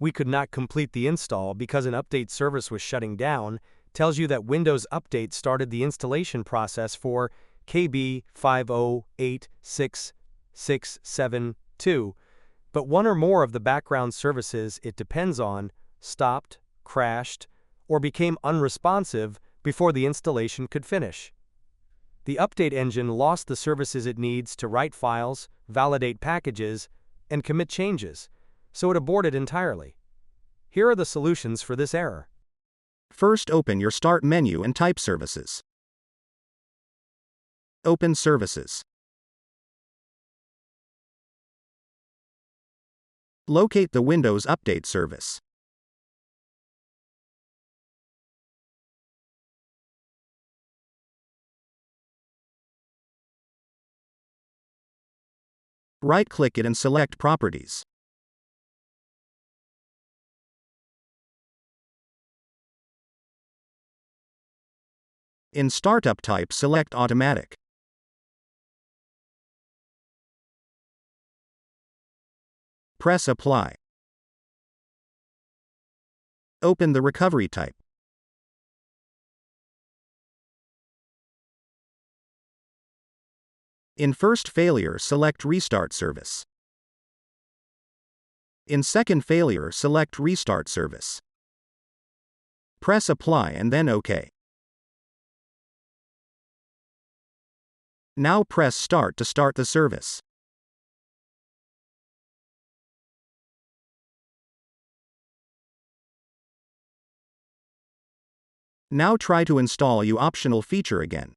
we could not complete the install because an update service was shutting down tells you that Windows Update started the installation process for KB5086672, but one or more of the background services it depends on stopped, crashed, or became unresponsive before the installation could finish. The update engine lost the services it needs to write files, validate packages, and commit changes, so it aborted entirely. Here are the solutions for this error. First, open your Start menu and type Services. Open Services. Locate the Windows Update service. Right-click it and select Properties. In Startup type, select Automatic. Press Apply. Open the Recovery type. In first failure, select Restart service. In second failure, select Restart service. Press Apply and then OK. Now press Start to start the service. Now try to install your optional feature again.